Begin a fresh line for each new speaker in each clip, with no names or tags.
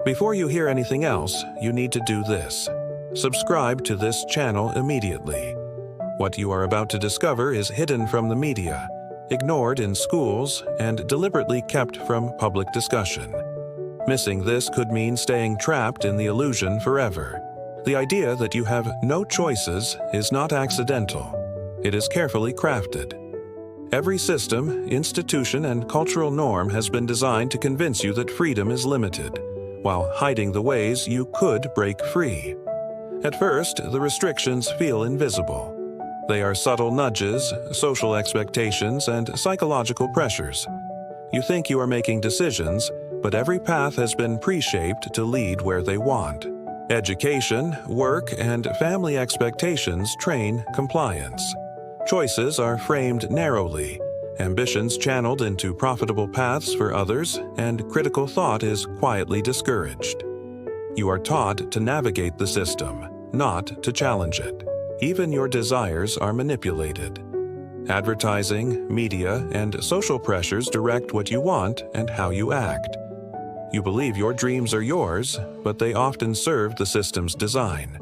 Before you hear anything else, you need to do this. Subscribe to this channel immediately. What you are about to discover is hidden from the media, ignored in schools, and deliberately kept from public discussion. Missing this could mean staying trapped in the illusion forever. The idea that you have no choices is not accidental. It is carefully crafted. Every system, institution, and cultural norm has been designed to convince you that freedom is limited, while hiding the ways you could break free. At first, the restrictions feel invisible. They are subtle nudges, social expectations, and psychological pressures. You think you are making decisions, but every path has been pre-shaped to lead where they want. Education, work, and family expectations train compliance. Choices are framed narrowly, ambitions channeled into profitable paths for others, and critical thought is quietly discouraged. You are taught to navigate the system, not to challenge it. Even your desires are manipulated. Advertising, media, and social pressures direct what you want and how you act. You believe your dreams are yours, but they often serve the system's design.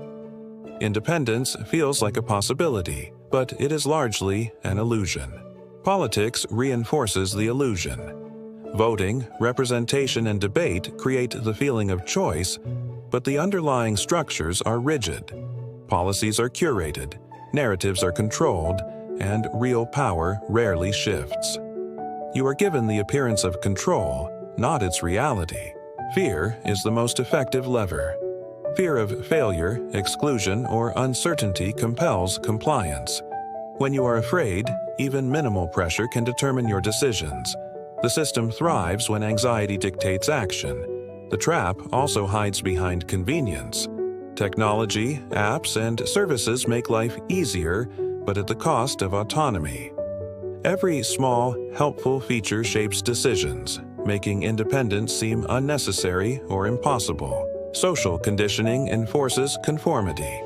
Independence feels like a possibility, but it is largely an illusion. Politics reinforces the illusion. Voting, representation, and debate create the feeling of choice, but the underlying structures are rigid. Policies are curated, narratives are controlled, and real power rarely shifts. You are given the appearance of control, not its reality. Fear is the most effective lever. Fear of failure, exclusion, or uncertainty compels compliance. When you are afraid, even minimal pressure can determine your decisions. The system thrives when anxiety dictates action. The trap also hides behind convenience. Technology, apps, and services make life easier, but at the cost of autonomy. Every small, helpful feature shapes decisions, making independence seem unnecessary or impossible. Social conditioning enforces conformity.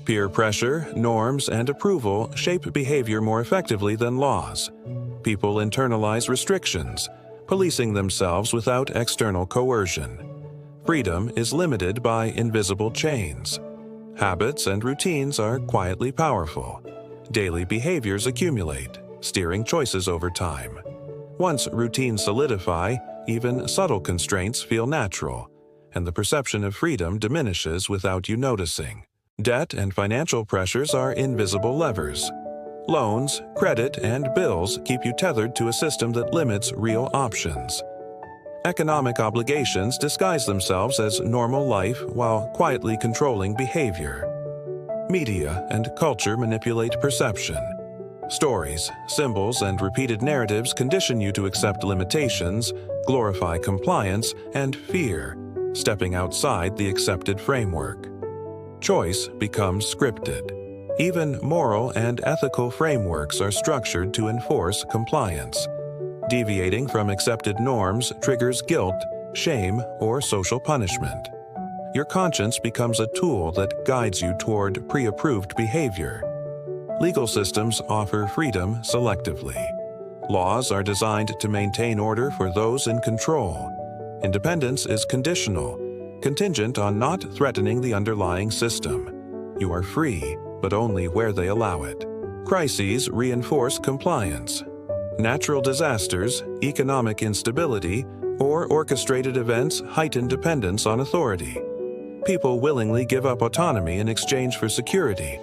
Peer pressure, norms, and approval shape behavior more effectively than laws. People internalize restrictions, policing themselves without external coercion. Freedom is limited by invisible chains. Habits and routines are quietly powerful. Daily behaviors accumulate, steering choices over time. Once routines solidify, even subtle constraints feel natural, and the perception of freedom diminishes without you noticing. Debt and financial pressures are invisible levers. Loans, credit, and bills keep you tethered to a system that limits real options. Economic obligations disguise themselves as normal life while quietly controlling behavior. Media and culture manipulate perception. Stories, symbols, and repeated narratives condition you to accept limitations, glorify compliance, and fear, stepping outside the accepted framework. Choice becomes scripted. Even moral and ethical frameworks are structured to enforce compliance. Deviating from accepted norms triggers guilt, shame, or social punishment. Your conscience becomes a tool that guides you toward pre-approved behavior. Legal systems offer freedom selectively. Laws are designed to maintain order for those in control. Independence is conditional, contingent on not threatening the underlying system. You are free, but only where they allow it. Crises reinforce compliance. Natural disasters, economic instability, or orchestrated events heighten dependence on authority. People willingly give up autonomy in exchange for security,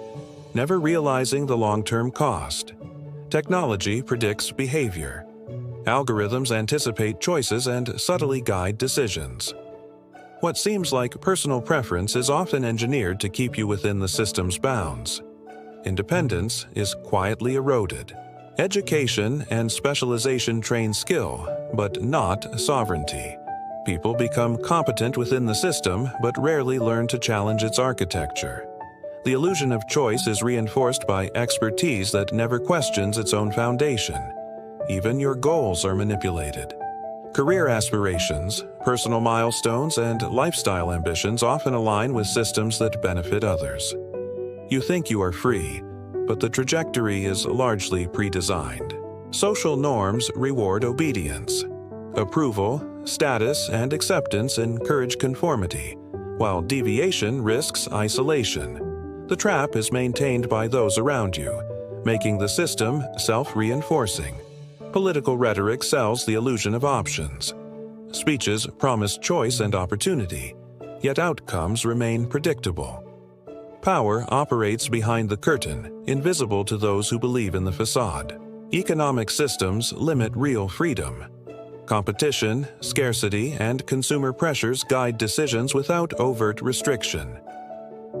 never realizing the long-term cost. Technology predicts behavior. Algorithms anticipate choices and subtly guide decisions. What seems like personal preference is often engineered to keep you within the system's bounds. Independence is quietly eroded. Education and specialization train skill, but not sovereignty. People become competent within the system, but rarely learn to challenge its architecture. The illusion of choice is reinforced by expertise that never questions its own foundation. Even your goals are manipulated. Career aspirations, personal milestones, and lifestyle ambitions often align with systems that benefit others. You think you are free, but the trajectory is largely pre-designed. Social norms reward obedience. Approval, status, and acceptance encourage conformity, while deviation risks isolation. The trap is maintained by those around you, making the system self-reinforcing. Political rhetoric sells the illusion of options. Speeches promise choice and opportunity, yet outcomes remain predictable. Power operates behind the curtain, invisible to those who believe in the facade. Economic systems limit real freedom. Competition, scarcity, and consumer pressures guide decisions without overt restriction.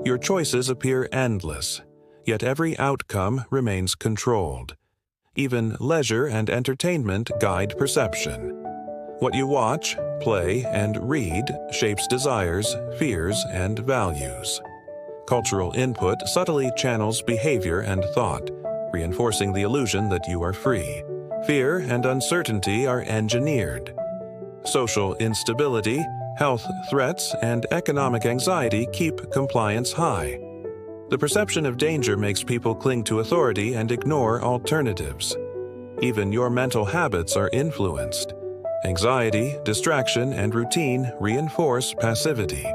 Your choices appear endless, yet every outcome remains controlled. Even leisure and entertainment guide perception. What you watch, play, and read shapes desires, fears, and values. Cultural input subtly channels behavior and thought, reinforcing the illusion that you are free. Fear and uncertainty are engineered. Social instability, health threats, and economic anxiety keep compliance high. The perception of danger makes people cling to authority and ignore alternatives. Even your mental habits are influenced. Anxiety, distraction, and routine reinforce passivity.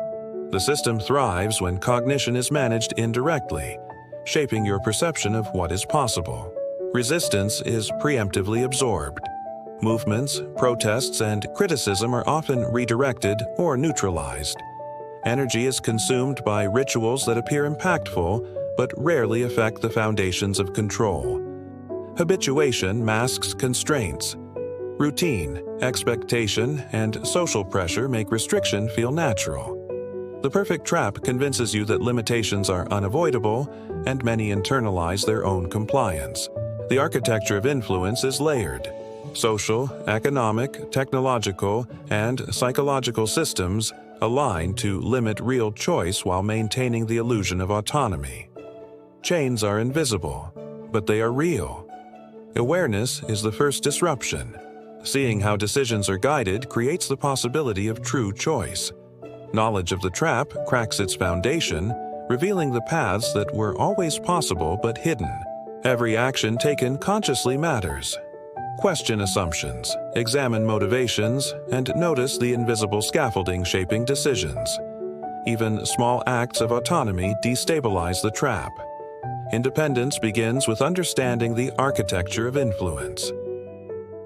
The system thrives when cognition is managed indirectly, shaping your perception of what is possible. Resistance is preemptively absorbed. Movements, protests, and criticism are often redirected or neutralized. Energy is consumed by rituals that appear impactful but rarely affect the foundations of control. Habituation masks constraints. Routine, expectation, and social pressure make restriction feel natural. The perfect trap convinces you that limitations are unavoidable, and many internalize their own compliance. The architecture of influence is layered. Social, economic, technological, and psychological systems align to limit real choice while maintaining the illusion of autonomy. Chains are invisible, but they are real. Awareness is the first disruption. Seeing how decisions are guided creates the possibility of true choice. Knowledge of the trap cracks its foundation, revealing the paths that were always possible but hidden. Every action taken consciously matters. Question assumptions, examine motivations, and notice the invisible scaffolding shaping decisions. Even small acts of autonomy destabilize the trap. Independence begins with understanding the architecture of influence.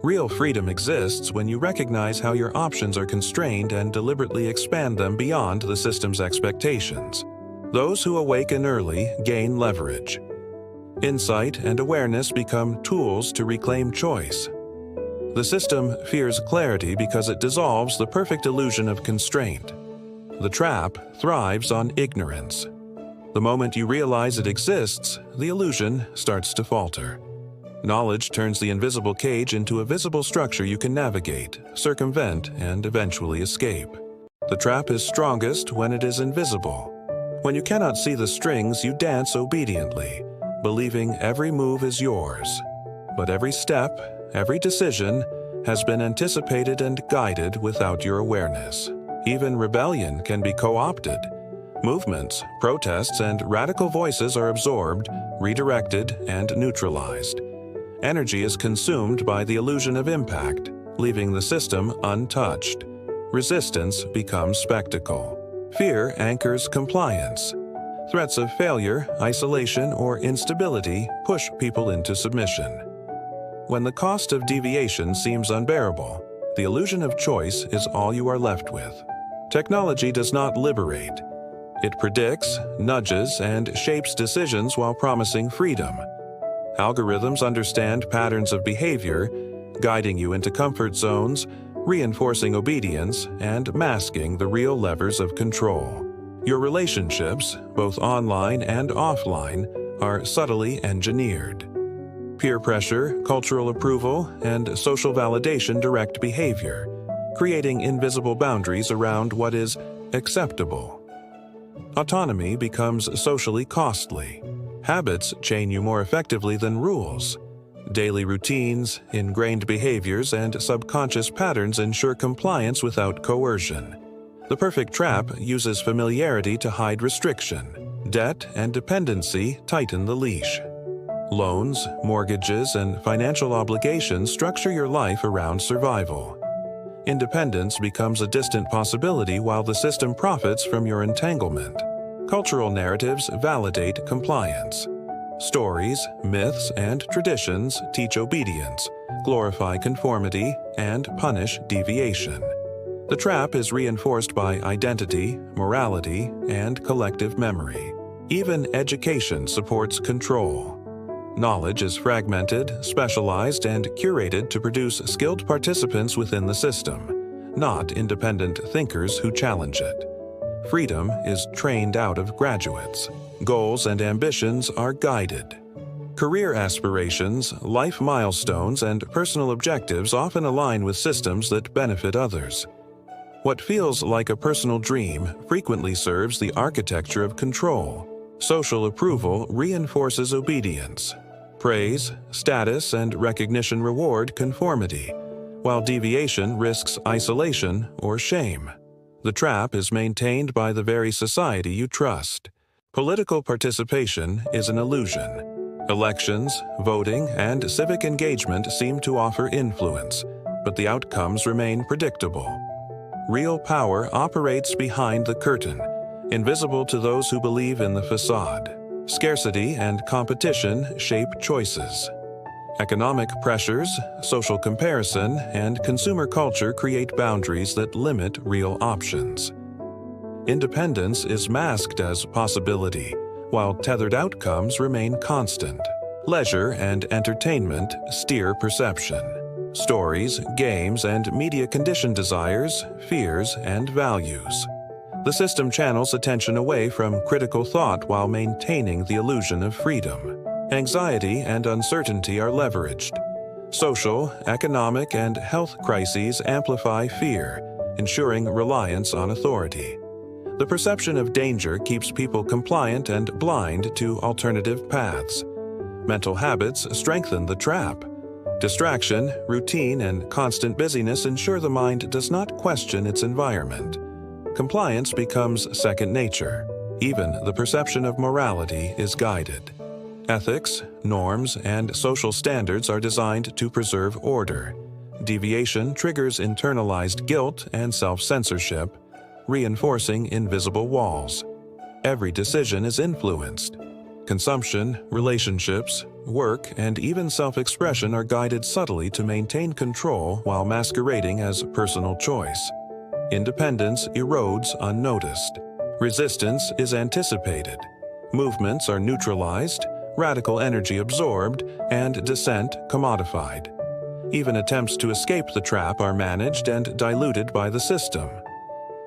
Real freedom exists when you recognize how your options are constrained and deliberately expand them beyond the system's expectations. Those who awaken early gain leverage. Insight and awareness become tools to reclaim choice. The system fears clarity because it dissolves the perfect illusion of constraint. The trap thrives on ignorance. The moment you realize it exists, the illusion starts to falter. Knowledge turns the invisible cage into a visible structure you can navigate, circumvent, and eventually escape. The trap is strongest when it is invisible. When you cannot see the strings, you dance obediently, believing every move is yours. But every step, every decision, has been anticipated and guided without your awareness. Even rebellion can be co-opted. Movements, protests, and radical voices are absorbed, redirected, and neutralized. Energy is consumed by the illusion of impact, leaving the system untouched. Resistance becomes spectacle. Fear anchors compliance. Threats of failure, isolation, or instability push people into submission. When the cost of deviation seems unbearable, the illusion of choice is all you are left with. Technology does not liberate. It predicts, nudges, and shapes decisions while promising freedom. Algorithms understand patterns of behavior, guiding you into comfort zones, reinforcing obedience, and masking the real levers of control. Your relationships, both online and offline, are subtly engineered. Peer pressure, cultural approval, and social validation direct behavior, creating invisible boundaries around what is acceptable. Autonomy becomes socially costly. Habits chain you more effectively than rules. Daily routines, ingrained behaviors, and subconscious patterns ensure compliance without coercion. The perfect trap uses familiarity to hide restriction. Debt and dependency tighten the leash. Loans, mortgages, and financial obligations structure your life around survival. Independence becomes a distant possibility while the system profits from your entanglement. Cultural narratives validate compliance. Stories, myths, and traditions teach obedience, glorify conformity, and punish deviation. The trap is reinforced by identity, morality, and collective memory. Even education supports control. Knowledge is fragmented, specialized, and curated to produce skilled participants within the system, not independent thinkers who challenge it. Freedom is trained out of graduates. Goals and ambitions are guided. Career aspirations, life milestones, and personal objectives often align with systems that benefit others. What feels like a personal dream frequently serves the architecture of control. Social approval reinforces obedience. Praise, status, and recognition reward conformity, while deviation risks isolation or shame. The trap is maintained by the very society you trust. Political participation is an illusion. Elections, voting, and civic engagement seem to offer influence, but the outcomes remain predictable. Real power operates behind the curtain, invisible to those who believe in the facade. Scarcity and competition shape choices. Economic pressures, social comparison, and consumer culture create boundaries that limit real options. Independence is masked as possibility, while tethered outcomes remain constant. Leisure and entertainment steer perception. Stories, games, and media condition desires, fears, and values. The system channels attention away from critical thought while maintaining the illusion of freedom. Anxiety and uncertainty are leveraged. Social, economic, and health crises amplify fear, ensuring reliance on authority. The perception of danger keeps people compliant and blind to alternative paths. Mental habits strengthen the trap. Distraction, routine, and constant busyness ensure the mind does not question its environment. Compliance becomes second nature. Even the perception of morality is guided. Ethics, norms, and social standards are designed to preserve order. Deviation triggers internalized guilt and self-censorship, reinforcing invisible walls. Every decision is influenced. Consumption, relationships, work, and even self-expression are guided subtly to maintain control while masquerading as personal choice. Independence erodes unnoticed. Resistance is anticipated. Movements are neutralized, radical energy absorbed, and dissent commodified. Even attempts to escape the trap are managed and diluted by the system.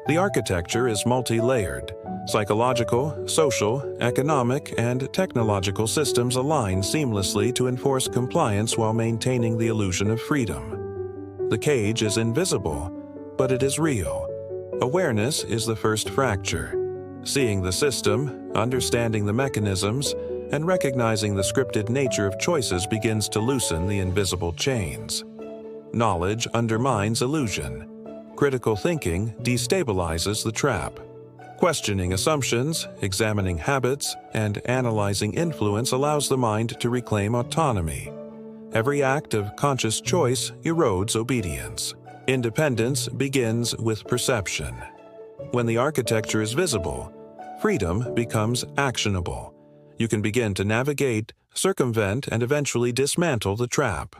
The architecture is multi-layered. Psychological, social, economic, and technological systems align seamlessly to enforce compliance while maintaining the illusion of freedom. The cage is invisible, but it is real. Awareness is the first fracture. Seeing the system, understanding the mechanisms, and recognizing the scripted nature of choices begins to loosen the invisible chains. Knowledge undermines illusion. Critical thinking destabilizes the trap. Questioning assumptions, examining habits, and analyzing influence allows the mind to reclaim autonomy. Every act of conscious choice erodes obedience. Independence begins with perception. When the architecture is visible, freedom becomes actionable. You can begin to navigate, circumvent, and eventually dismantle the trap.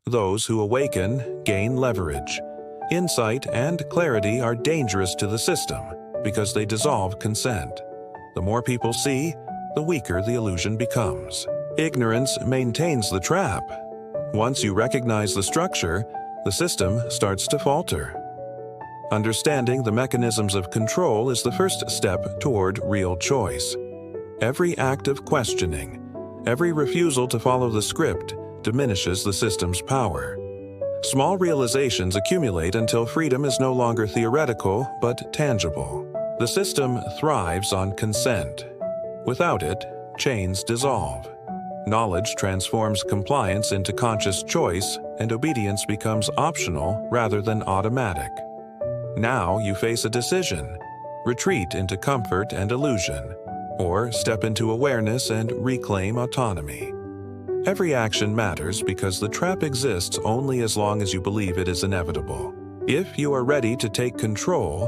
Those who awaken gain leverage. Insight and clarity are dangerous to the system because they dissolve consent. The more people see, the weaker the illusion becomes. Ignorance maintains the trap. Once you recognize the structure, the system starts to falter. Understanding the mechanisms of control is the first step toward real choice. Every act of questioning, every refusal to follow the script, diminishes the system's power. Small realizations accumulate until freedom is no longer theoretical but tangible. The system thrives on consent. Without it, chains dissolve. Knowledge transforms compliance into conscious choice, and obedience becomes optional rather than automatic. Now you face a decision: retreat into comfort and illusion, or step into awareness and reclaim autonomy. Every action matters because the trap exists only as long as you believe it is inevitable. If you are ready to take control,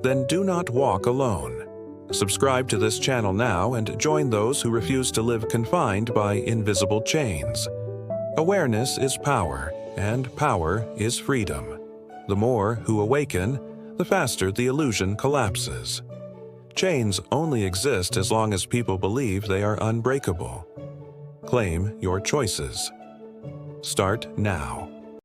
then do not walk alone. Subscribe to this channel now and join those who refuse to live confined by invisible chains. Awareness is power, and power is freedom. The more who awaken, the faster the illusion collapses. Chains only exist as long as people believe they are unbreakable. Claim your choices. Start now.